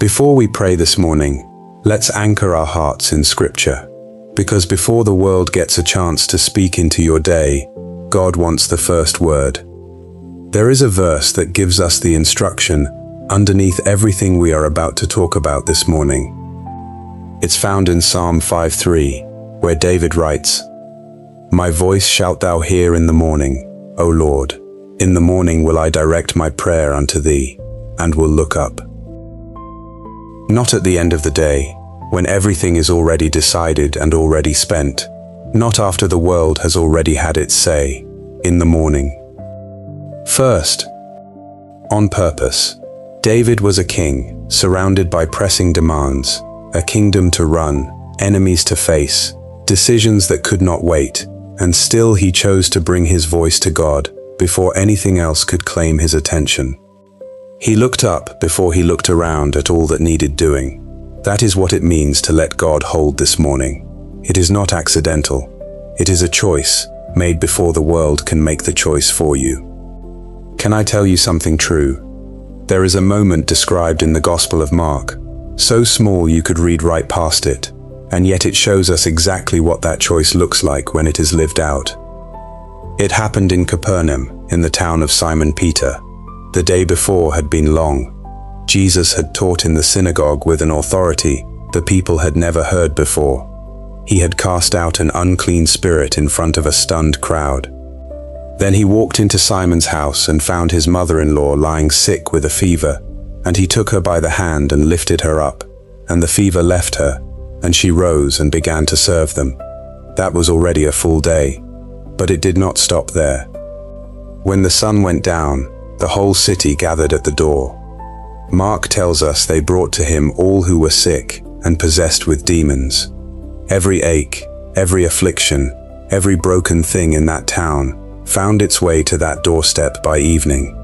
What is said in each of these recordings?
Before we pray this morning, let's anchor our hearts in Scripture, because before the world gets a chance to speak into your day, God wants the first word. There is a verse that gives us the instruction underneath everything we are about to talk about this morning. It's found in Psalm 5:3, where David writes, "My voice shalt thou hear in the morning, O Lord. In the morning will I direct my prayer unto thee, and will look up." Not at the end of the day, when everything is already decided and already spent, not after the world has already had its say, in the morning. First, on purpose. David was a king, surrounded by pressing demands, a kingdom to run, enemies to face, decisions that could not wait, and still he chose to bring his voice to God before anything else could claim his attention. He looked up before he looked around at all that needed doing. That is what it means to let God hold this morning. It is not accidental. It is a choice made before the world can make the choice for you. Can I tell you something true? There is a moment described in the Gospel of Mark, so small you could read right past it, and yet it shows us exactly what that choice looks like when it is lived out. It happened in Capernaum, in the town of Simon Peter. The day before had been long. Jesus had taught in the synagogue with an authority the people had never heard before. He had cast out an unclean spirit in front of a stunned crowd. Then he walked into Simon's house and found his mother-in-law lying sick with a fever, and he took her by the hand and lifted her up, and the fever left her, and she rose and began to serve them. That was already a full day, but it did not stop there. When the sun went down, the whole city gathered at the door. Mark tells us they brought to him all who were sick and possessed with demons. Every ache, every affliction, every broken thing in that town found its way to that doorstep by evening.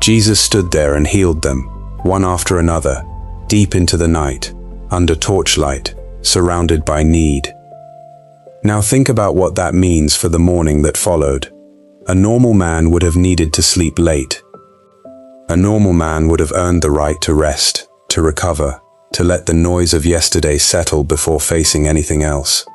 Jesus stood there and healed them, one after another, deep into the night, under torchlight, surrounded by need. Now think about what that means for the morning that followed. A normal man would have needed to sleep late. A normal man would have earned the right to rest, to recover, to let the noise of yesterday settle before facing anything else.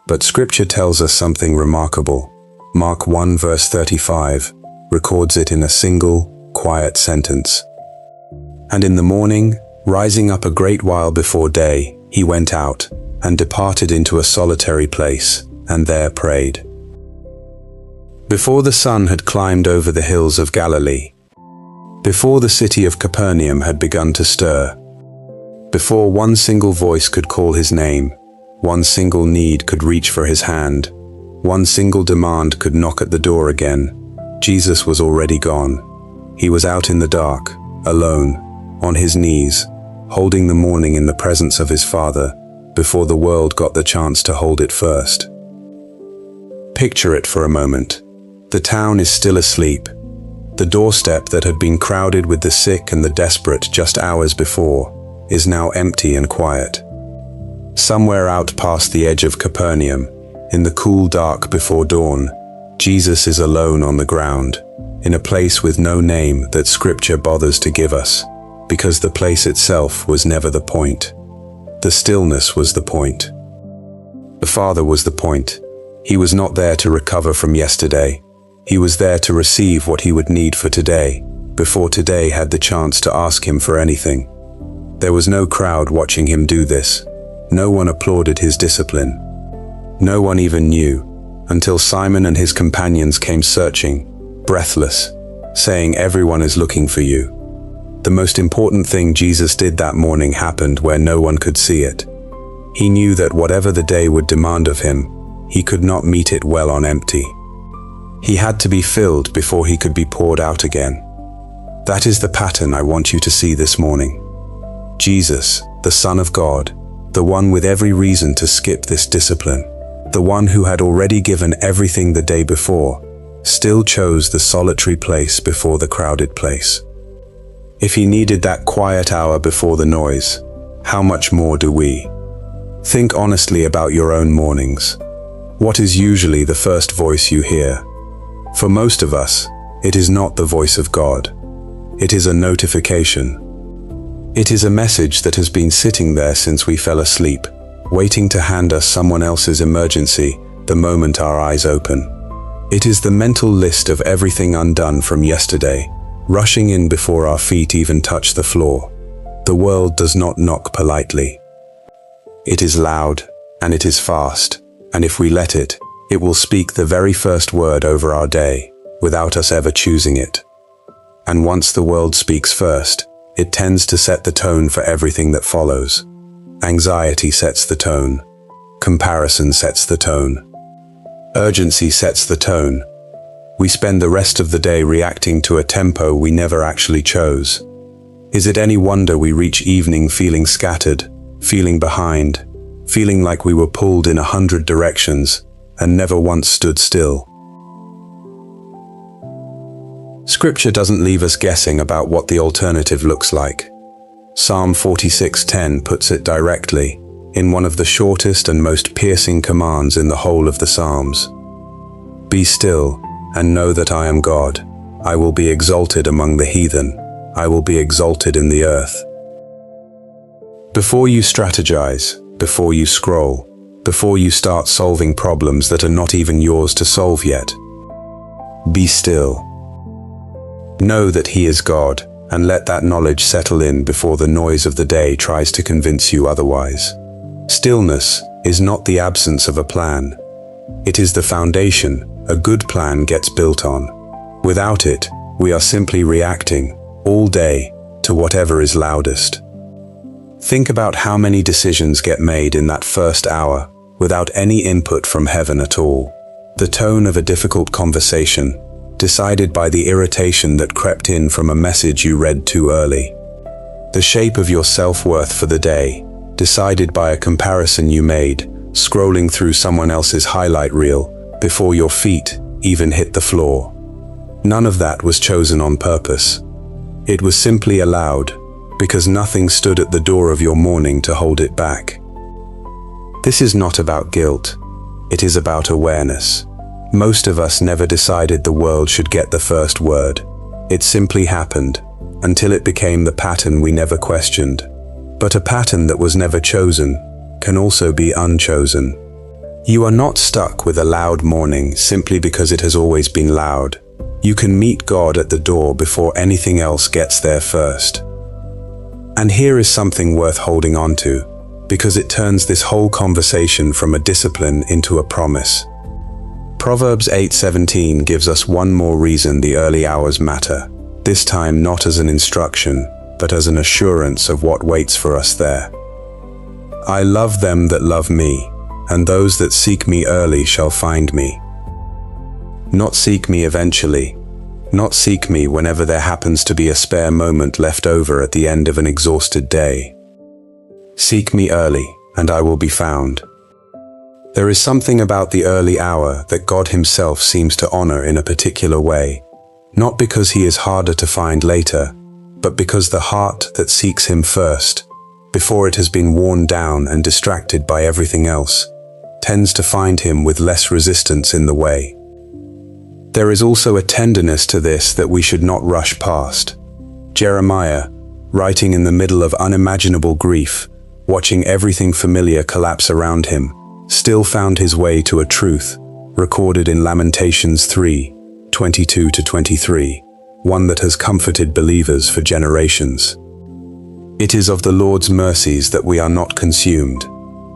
But Scripture tells us something remarkable. Mark 1 verse 35 records it in a single, quiet sentence. "And in the morning, rising up a great while before day, he went out, and departed into a solitary place, and there prayed." Before the sun had climbed over the hills of Galilee, before the city of Capernaum had begun to stir, before one single voice could call his name, one single need could reach for his hand, one single demand could knock at the door again, Jesus was already gone. He was out in the dark, alone, on his knees, holding the morning in the presence of his Father, before the world got the chance to hold it first. Picture it for a moment. The town is still asleep. The doorstep that had been crowded with the sick and the desperate just hours before is now empty and quiet. Somewhere out past the edge of Capernaum, in the cool dark before dawn, Jesus is alone on the ground, in a place with no name that Scripture bothers to give us, because the place itself was never the point. The stillness was the point. The Father was the point. He was not there to recover from yesterday. He was there to receive what he would need for today, before today had the chance to ask him for anything. There was no crowd watching him do this. No one applauded his discipline. No one even knew, until Simon and his companions came searching, breathless, saying, "Everyone is looking for you." The most important thing Jesus did that morning happened where no one could see it. He knew that whatever the day would demand of him, he could not meet it well on empty. He had to be filled before he could be poured out again. That is the pattern I want you to see this morning. Jesus, the Son of God, the one with every reason to skip this discipline, the one who had already given everything the day before, still chose the solitary place before the crowded place. If he needed that quiet hour before the noise, how much more do we? Think honestly about your own mornings. What is usually the first voice you hear? For most of us, it is not the voice of God. It is a notification. It is a message that has been sitting there since we fell asleep, waiting to hand us someone else's emergency the moment our eyes open. It is the mental list of everything undone from yesterday, rushing in before our feet even touch the floor. The world does not knock politely. It is loud, and it is fast, and if we let it, it will speak the very first word over our day, without us ever choosing it. And once the world speaks first, it tends to set the tone for everything that follows. Anxiety sets the tone. Comparison sets the tone. Urgency sets the tone. We spend the rest of the day reacting to a tempo we never actually chose. Is it any wonder we reach evening feeling scattered, feeling behind, feeling like we were pulled in 100 directions and never once stood still? Scripture doesn't leave us guessing about what the alternative looks like. Psalm 46:10 puts it directly, in one of the shortest and most piercing commands in the whole of the Psalms. Be still, and know that I am God. I will be exalted among the heathen. I will be exalted in the earth. Before you strategize, before you scroll, before you start solving problems that are not even yours to solve yet, be still. Know that He is God, and let that knowledge settle in before the noise of the day tries to convince you otherwise. Stillness is not the absence of a plan. It is the foundation a good plan gets built on. Without it, we are simply reacting, all day, to whatever is loudest. Think about how many decisions get made in that first hour, without any input from heaven at all. The tone of a difficult conversation, decided by the irritation that crept in from a message you read too early. The shape of your self-worth for the day, decided by a comparison you made, scrolling through someone else's highlight reel before your feet even hit the floor. None of that was chosen on purpose. It was simply allowed, because nothing stood at the door of your morning to hold it back. This is not about guilt. It is about awareness. Most of us never decided the world should get the first word. It simply happened, until it became the pattern we never questioned. But a pattern that was never chosen can also be unchosen. You are not stuck with a loud morning simply because it has always been loud. You can meet God at the door before anything else gets there first. And here is something worth holding on to, because it turns this whole conversation from a discipline into a promise. Proverbs 8:17 gives us one more reason the early hours matter, this time not as an instruction, but as an assurance of what waits for us there. I love them that love me, and those that seek me early shall find me. Not seek me eventually, not seek me whenever there happens to be a spare moment left over at the end of an exhausted day. Seek me early, and I will be found. There is something about the early hour that God Himself seems to honor in a particular way, not because He is harder to find later, but because the heart that seeks Him first, before it has been worn down and distracted by everything else, tends to find Him with less resistance in the way. There is also a tenderness to this that we should not rush past. Jeremiah, writing in the middle of unimaginable grief, watching everything familiar collapse around him, still found his way to a truth, recorded in Lamentations 3:22-23, one that has comforted believers for generations. It is of the Lord's mercies that we are not consumed,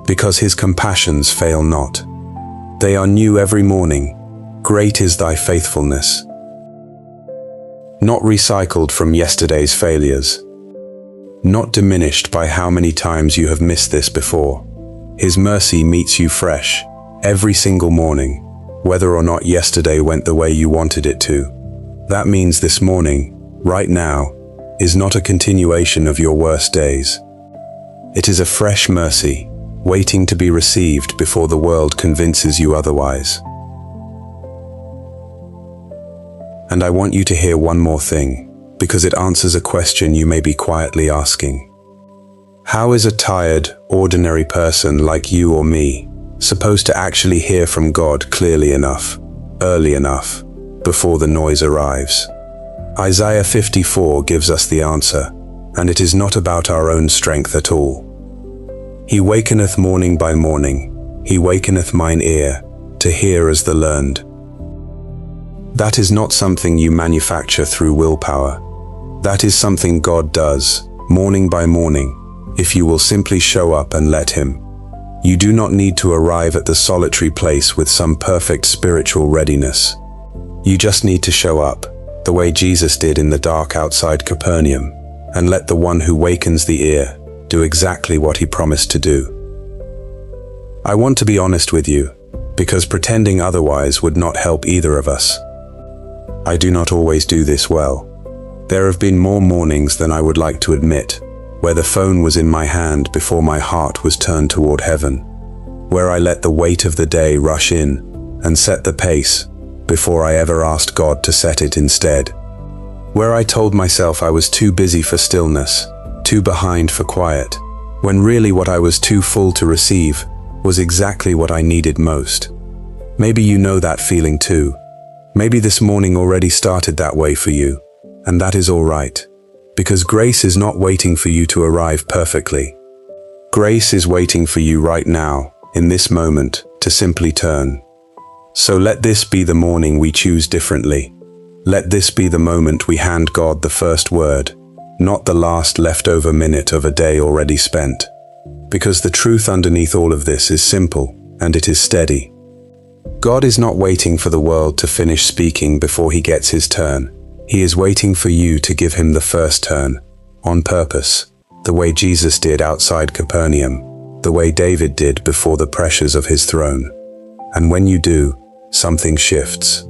because His compassions fail not. They are new every morning. Great is thy faithfulness. Not recycled from yesterday's failures. Not diminished by how many times you have missed this before. His mercy meets you fresh, every single morning, whether or not yesterday went the way you wanted it to. That means this morning, right now, is not a continuation of your worst days. It is a fresh mercy, waiting to be received before the world convinces you otherwise. And I want you to hear one more thing, because it answers a question you may be quietly asking. How is a tired, ordinary person like you or me supposed to actually hear from God clearly enough, early enough, before the noise arrives? Isaiah 54 gives us the answer. and it is not about our own strength at all. He wakeneth morning by morning, he wakeneth mine ear, to hear as the learned. That is not something you manufacture through willpower. That is something God does, morning by morning, if you will simply show up and let Him. You do not need to arrive at the solitary place with some perfect spiritual readiness. You just need to show up, the way Jesus did in the dark outside Capernaum, and let the one who wakens the ear do exactly what He promised to do. I want to be honest with you, because pretending otherwise would not help either of us. I do not always do this well. There have been more mornings than I would like to admit, where the phone was in my hand before my heart was turned toward heaven, where I let the weight of the day rush in and set the pace before I ever asked God to set it instead, where I told myself I was too busy for stillness, too behind for quiet, when really what I was too full to receive was exactly what I needed most. Maybe you know that feeling too. Maybe this morning already started that way for you, and that is all right. Because grace is not waiting for you to arrive perfectly. Grace is waiting for you right now, in this moment, to simply turn. So let this be the morning we choose differently. Let this be the moment we hand God the first word, not the last leftover minute of a day already spent. Because the truth underneath all of this is simple, and it is steady. God is not waiting for the world to finish speaking before He gets His turn. He is waiting for you to give Him the first turn, on purpose, the way Jesus did outside Capernaum, the way David did before the pressures of His throne. And when you do, something shifts.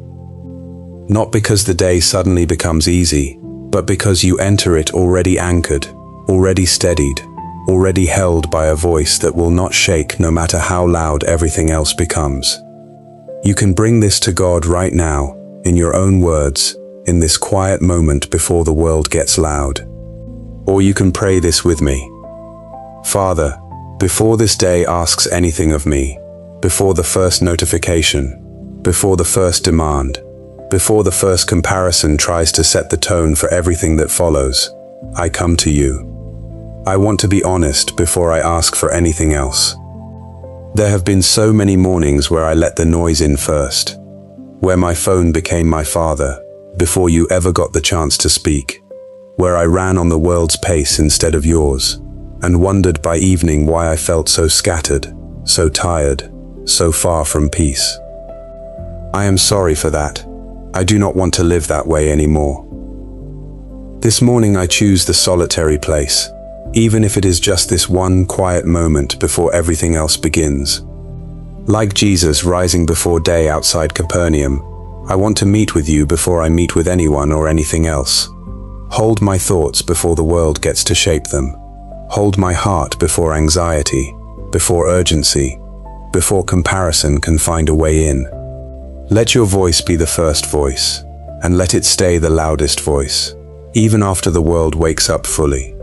Not because the day suddenly becomes easy, but because you enter it already anchored, already steadied, already held by a voice that will not shake no matter how loud everything else becomes. You can bring this to God right now, in your own words, in this quiet moment before the world gets loud. Or you can pray this with me. Father, before this day asks anything of me, before the first notification, before the first demand, before the first comparison tries to set the tone for everything that follows, I come to you. I want to be honest before I ask for anything else. There have been so many mornings where I let the noise in first, where my phone became my father, before you ever got the chance to speak, where I ran on the world's pace instead of yours, and wondered by evening why I felt so scattered, so tired, so far from peace. I am sorry for that. I do not want to live that way anymore. This morning I choose the solitary place, even if it is just this one quiet moment before everything else begins. Like Jesus rising before day outside Capernaum, I want to meet with you before I meet with anyone or anything else. Hold my thoughts before the world gets to shape them. Hold my heart before anxiety, before urgency, before comparison can find a way in. Let your voice be the first voice, and let it stay the loudest voice, even after the world wakes up fully.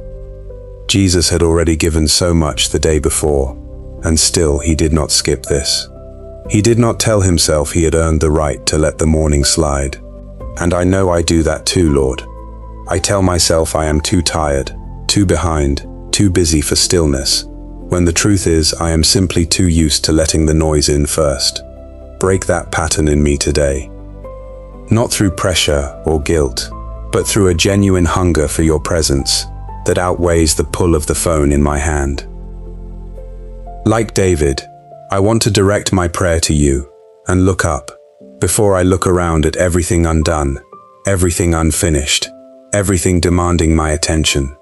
Jesus had already given so much the day before, and still He did not skip this. He did not tell Himself He had earned the right to let the morning slide. And I know I do that too, Lord. I tell myself I am too tired, too behind, too busy for stillness, when the truth is I am simply too used to letting the noise in first. Break that pattern in me today. Not through pressure or guilt, but through a genuine hunger for your presence that outweighs the pull of the phone in my hand. Like David, I want to direct my prayer to you and look up before I look around at everything undone, everything unfinished, everything demanding my attention.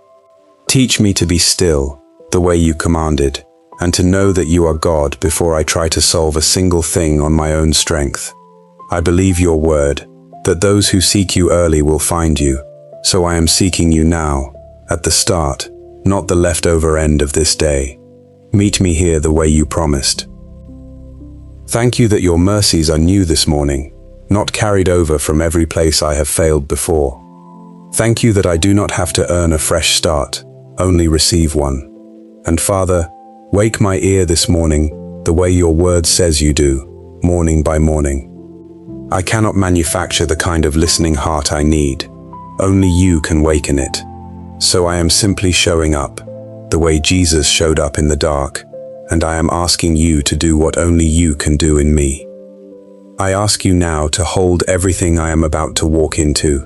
Teach me to be still the way you commanded, and to know that you are God before I try to solve a single thing on my own strength. I believe your word, that those who seek you early will find you, so I am seeking you now, at the start, not the leftover end of this day. Meet me here the way you promised. Thank you that your mercies are new this morning, not carried over from every place I have failed before. Thank you that I do not have to earn a fresh start, only receive one. And Father, wake my ear this morning the way your word says you do, morning by morning. I cannot manufacture the kind of listening heart I need. Only you can waken it. So I am simply showing up, the way Jesus showed up in the dark, and I am asking you to do what only you can do in me. I ask you now to hold everything I am about to walk into.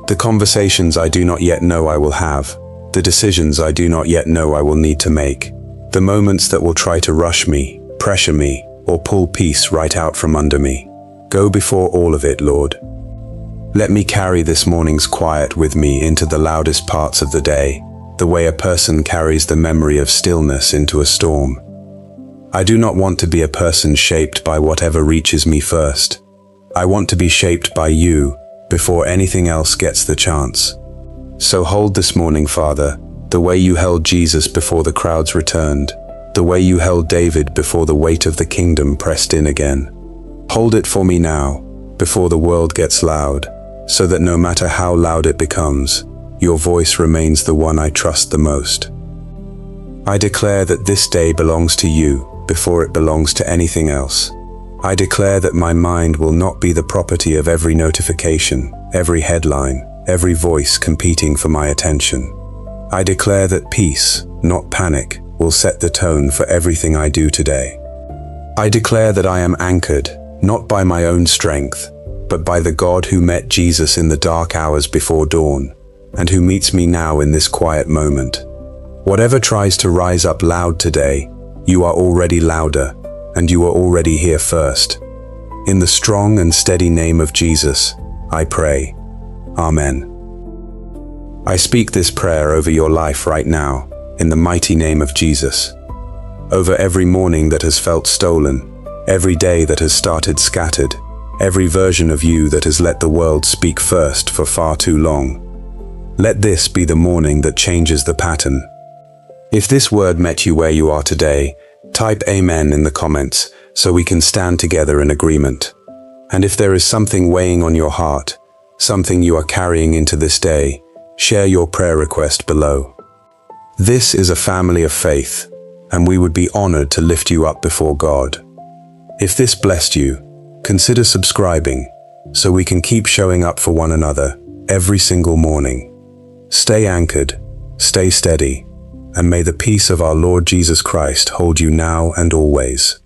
The conversations I do not yet know I will have, the decisions I do not yet know I will need to make, the moments that will try to rush me, pressure me, or pull peace right out from under me. Go before all of it, Lord. Let me carry this morning's quiet with me into the loudest parts of the day, the way a person carries the memory of stillness into a storm. I do not want to be a person shaped by whatever reaches me first. I want to be shaped by you before anything else gets the chance. So hold this morning, Father, the way you held Jesus before the crowds returned, the way you held David before the weight of the kingdom pressed in again. Hold it for me now, before the world gets loud, so that no matter how loud it becomes, your voice remains the one I trust the most. I declare that this day belongs to you before it belongs to anything else. I declare that my mind will not be the property of every notification, every headline, every voice competing for my attention. I declare that peace, not panic, will set the tone for everything I do today. I declare that I am anchored, not by my own strength, but by the God who met Jesus in the dark hours before dawn, and who meets me now in this quiet moment. Whatever tries to rise up loud today, you are already louder, and you are already here first. In the strong and steady name of Jesus, I pray. Amen. I speak this prayer over your life right now, in the mighty name of Jesus. Over every morning that has felt stolen, every day that has started scattered, every version of you that has let the world speak first for far too long. Let this be the morning that changes the pattern. If this word met you where you are today, type Amen in the comments so we can stand together in agreement. And if there is something weighing on your heart, something you are carrying into this day, share your prayer request below. This is a family of faith, and we would be honored to lift you up before God. If this blessed you, consider subscribing so we can keep showing up for one another every single morning. Stay anchored, stay steady, and may the peace of our Lord Jesus Christ hold you now and always.